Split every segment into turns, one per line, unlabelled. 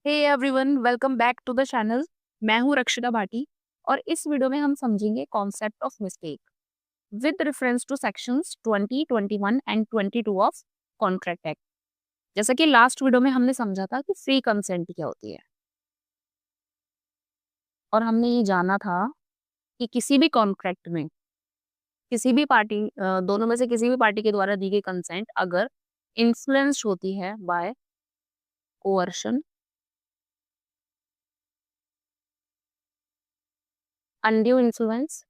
Hey everyone, welcome back to the channel. मैं हूं रक्षिता भाटी और इस वीडियो में हम समझेंगे concept of mistake with reference two sections 20, 21 and 22 of contract act. जैसा कि लास्ट वीडियो में हमने समझा था कि फ्री कंसेंट क्या होती है और हमने ये जाना था कि किसी भी कॉन्ट्रैक्ट में किसी भी पार्टी दोनों में से किसी भी पार्टी के द्वारा दी गई कंसेंट अगर इन्फ्लुएंस्ड होती है by coercion, undue influence,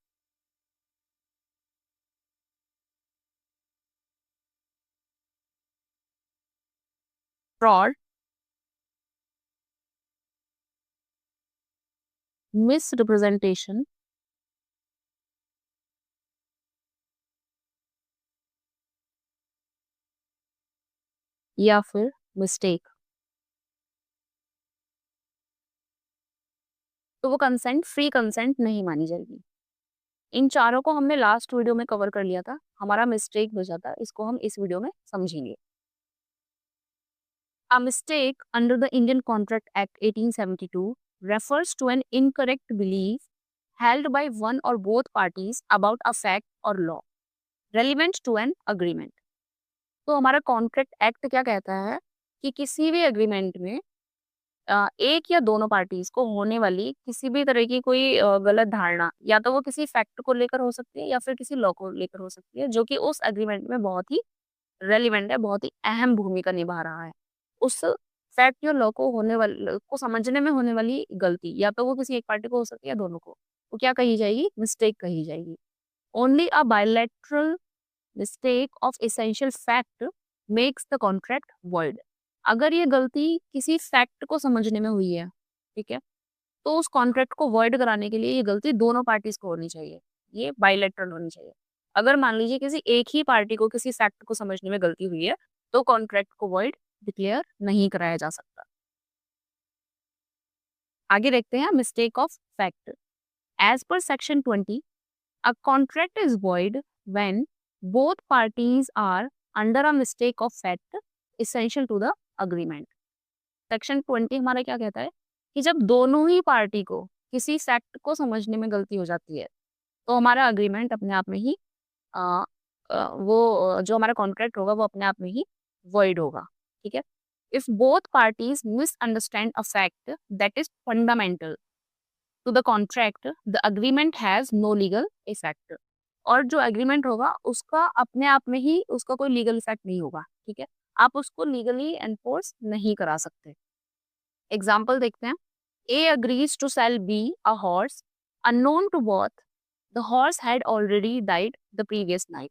fraud, misrepresentation या फिर मिस्टेक, तो वो कंसेंट फ्री कंसेंट नहीं मानी जाएगी। इन चारों को हमने लास्ट वीडियो में कवर कर लिया था। हमारा मिस्टेक बचा था, इसको हम इस वीडियो में समझेंगे। A mistake under the Indian Contract Act 1872 refers to an incorrect belief held by one or both parties about a fact or law relevant to an agreement। तो हमारा कॉन्ट्रैक्ट एक्ट क्या कहता है कि किसी भी एग्रीमेंट में एक या दोनों पार्टीज को होने वाली किसी भी तरह की कोई गलत धारणा या तो वो किसी फैक्ट को लेकर हो सकती है या फिर किसी लॉ को लेकर हो सकती है, जो कि उस एग्रीमेंट में बहुत ही रेलिवेंट है, बहुत ही अहम भूमिका निभा रहा है। उस फैक्ट या लॉ को होने वाली को समझने में होने वाली गलती या तो वो किसी एक पार्टी को हो सकती है या दोनों को, वो क्या कही जाएगी? मिस्टेक कही जाएगी। Only a bilateral mistake of essential fact makes the contract void. अगर ये गलती किसी फैक्ट को समझने में हुई है, ठीक है, तो उस कॉन्ट्रैक्ट को वॉइड कराने के लिए ये गलती दोनों पार्टीज को होनी चाहिए, ये बायलैटरल होनी चाहिए। अगर मान लीजिए किसी एक ही पार्टी को किसी फैक्ट को समझने में गलती हुई है, तो कॉन्ट्रैक्ट को वॉइड डिक्लेयर नहीं कराया जा सकता। आगे देखते हैं mistake of fact. As per section 20, a contract is void when both parties are under a mistake of fact essential to the agreement. Section 20 हमारा क्या कहता है कि जब दोनों ही पार्टी को किसी फैक्ट को समझने में गलती हो जाती है, तो हमारा अग्रीमेंट अपने आप में ही अ, जो हमारा कॉन्ट्रैक्ट होगा वो अपने आप में ही वॉइड होगा। ठीक है। If both parties misunderstand a fact that is fundamental to the contract, the agreement has no legal effect. और जो एग्रीमेंट होगा उसका अपने आप में ही उसका कोई लीगल इफेक्ट नहीं होगा। ठीक है। आप उसको लीगली एनफोर्स नहीं करा सकते। एग्जाम्पल देखते हैं। A agrees to sell B a horse unknown to both. The horse had already died the previous night.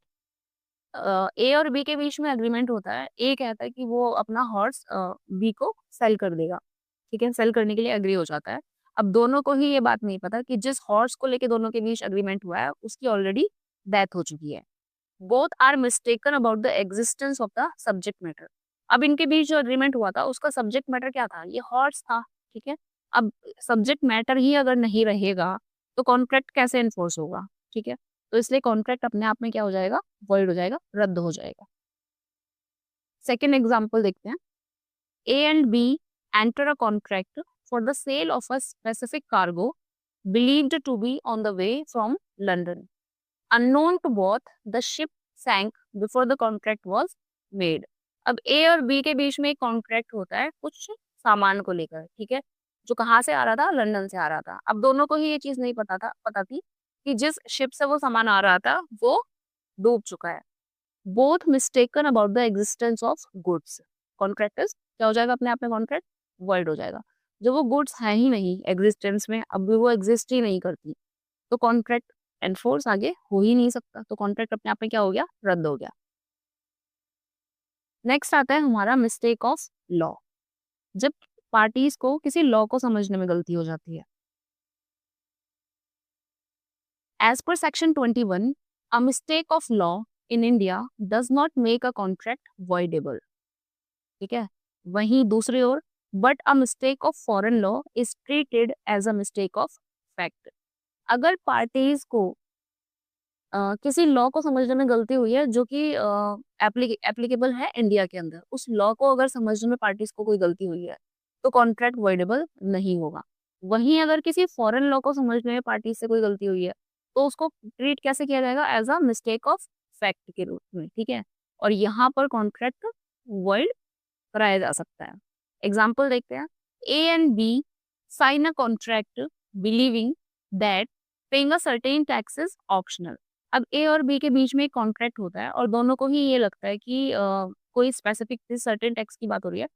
ए और बी के बीच में एग्रीमेंट होता है। ए कहता है कि वो अपना हॉर्स बी को सेल कर देगा। ठीक है, सेल करने के लिए एग्री हो जाता है। अब दोनों को ही ये बात नहीं पता कि जिस हॉर्स को लेके दोनों के बीच एग्रीमेंट हुआ है उसकी ऑलरेडी डेथ हो चुकी है। Both are mistaken about the existence of the subject matter. अब इनके बीच जो एग्रीमेंट हुआ था उसका सब्जेक्ट मैटर क्या था? ये हॉर्स था। ठीक है। अब सब्जेक्ट मैटर ही अगर नहीं रहेगा तो कॉन्ट्रैक्ट कैसे एनफोर्स होगा? ठीक है। तो इसलिए कॉन्ट्रैक्ट अपने आप में क्या हो जाएगा? वॉइड हो जाएगा, रद्द हो जाएगा। सेकेंड एग्जाम्पल देखते हैं। A and B enter a contract for the sale of a specific cargo believed to be on the way from London. Unknown to both, the ship sank before the contract was made। अब A और B के बीच में एक contract होता है कुछ सामान को लेकर। ठीक है, जो कहाँ से आ रहा था? लंदन से आ रहा था। अब दोनों को ही ये चीज नहीं पता थी कि जिस शिप से वो सामान आ रहा था वो डूब चुका है। Both mistaken about the existence of goods. Contract क्या हो जाएगा? अपने आप में कॉन्ट्रैक्ट वॉइड हो जाएगा। जब वो गुड्स है ही नहीं एग्जिस्टेंस में, अब भी वो एग्जिस्ट ही नहीं करती, तो कॉन्ट्रैक्ट एनफोर्स आगे हो ही नहीं सकता। तो कॉन्ट्रैक्ट अपने आप में क्या हो गया? रद्द हो गया। नेक्स्ट आता है हमारा मिस्टेक ऑफ लॉ। जब पार्टीज को किसी लॉ को समझने में गलती हो जाती है। As per section 21, a mistake of law in India does not make a contract voidable. ठीक है। वहीं दूसरी ओर, but a mistake of foreign law is treated as a mistake of fact. अगर पार्टीज को किसी लॉ को समझने में गलती हुई है जो कि एप्लीकेबल है इंडिया के अंदर, उस लॉ को अगर समझने में पार्टीज को कोई गलती हुई है, तो कॉन्ट्रैक्ट वॉइडेबल नहीं होगा। वहीं अगर किसी फॉरेन लॉ को समझने में पार्टी से कोई गलती हुई है तो उसको ट्रीट कैसे किया जाएगा, as a mistake of fact के रूप में, ठीक है। और यहाँ पर कॉन्ट्रैक्ट वॉइड कराया जा सकता है। एग्जाम्पल देखते हैं। A and B sign a contract believing that paying a certain tax is optional. अब ए और बी के बीच में एक कॉन्ट्रैक्ट होता है और दोनों को ही ये लगता है कि कोई स्पेसिफिक सर्टेन टैक्स की बात हो रही है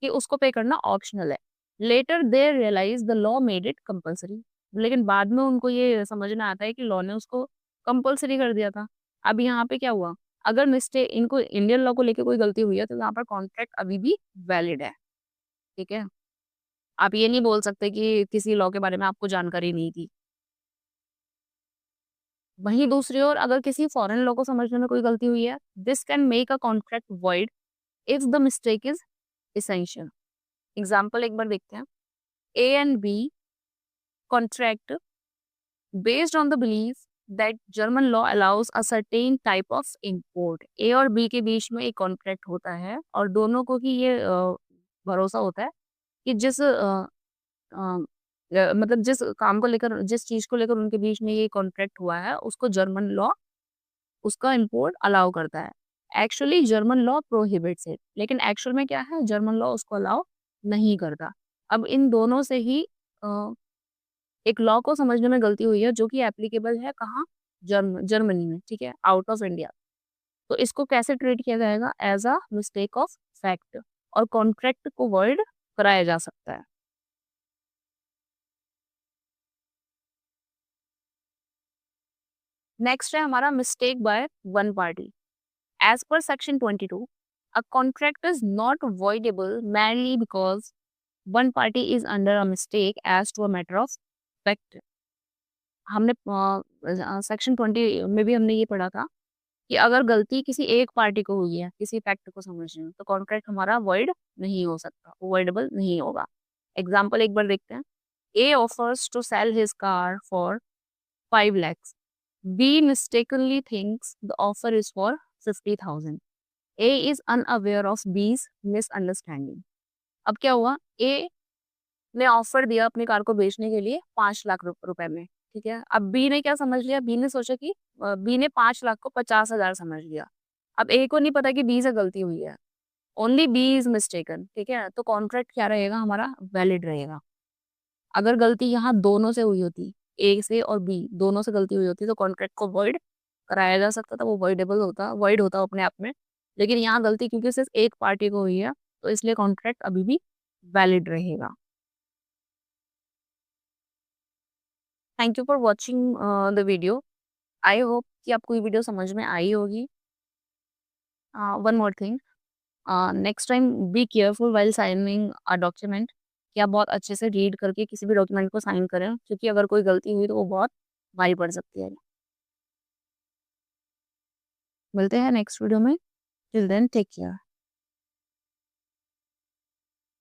कि उसको पे करना ऑप्शनल है। Later they realise the law made it compulsory. लेकिन बाद में उनको ये समझना आता है कि लॉ ने उसको कंपलसरी कर दिया था। अब यहाँ पे क्या हुआ, अगर मिस्टेक इनको इंडियन लॉ को लेके कोई गलती हुई है तो यहाँ पर कॉन्ट्रैक्ट अभी भी वैलिड है, ठीक है। आप ये नहीं बोल सकते कि किसी लॉ के बारे में आपको जानकारी नहीं थी। वहीं दूसरी ओर अगर किसी फॉरेन लॉ को समझने में कोई गलती हुई है, this can make a contract void if the mistake is essential। Example एक बार देखते हैं। A and B contract based on the belief that German law allows a certain type of import। ए और बी के बीच में एक कॉन्ट्रैक्ट होता है और दोनों को ही ये भरोसा होता है कि मतलब जिस काम को लेकर, जिस चीज को लेकर उनके बीच में ये कॉन्ट्रैक्ट हुआ है उसको जर्मन लॉ उसका इंपोर्ट अलाउ करता है। Actually German law prohibits it, लेकिन एक्चुअल में क्या है, जर्मन लॉ उसको अलाउ नहीं करता। अब इन दोनों से ही एक लॉ को समझने में गलती हुई है जो कि एप्लीकेबल है कहाँ, जर्मनी में, ठीक है, आउट ऑफ इंडिया। तो इसको कैसे ट्रीट किया जाएगा, as a mistake of fact, और कॉन्ट्रैक्ट को वर्ड कराया जा सकता है। नेक्स्ट है हमारा mistake by one party. As per section 22 a contract is not voidable merely because one party is under a mistake as to a matter of fact। हमने section 20 में भी हमने ये पढ़ा था कि अगर गलती किसी एक पार्टी को हुई है किसी फैक्ट को समझने में तो कॉन्ट्रैक्ट हमारा वॉइड नहीं हो सकता, वॉइडेबल नहीं होगा। एग्जाम्पल एक बार देखते हैं। A offers to sell his car for 5 lakhs। B mistakenly thinks the offer is for 50,000। A is unaware of B's misunderstanding। अब क्या हुआ, ए ने ऑफर दिया अपनी कार को बेचने के लिए 5 लाख रुपए में, ठीक है। अब बी ने क्या समझ लिया, बी ने सोचा कि बी ने 5 लाख को 50,000 समझ लिया। अब ए को नहीं पता कि बी से गलती हुई है, ओनली बी इज मिस्टेकन, ठीक है। तो कॉन्ट्रैक्ट क्या रहेगा हमारा, वैलिड रहेगा। अगर गलती यहाँ दोनों से हुई होती, ए से और बी दोनों से गलती हुई होती, तो कॉन्ट्रैक्ट को वॉइड कराया जा सकता था, वो वॉइडेबल होता, वॉइड होता अपने आप में। लेकिन यहाँ गलती क्योंकि सिर्फ एक पार्टी को हुई है तो इसलिए कॉन्ट्रैक्ट अभी भी वैलिड रहेगा। Thank you for watching the video. I hope कि आपको ये वीडियो समझ में आई होगी। One more thing, next time be careful while signing a document, कि आप बहुत अच्छे से रीड करके किसी भी डॉक्यूमेंट को साइन करें, क्योंकि अगर कोई गलती हुई तो वो बहुत भारी पड़ सकती है। मिलते हैं नेक्स्ट वीडियो में। Till then take care.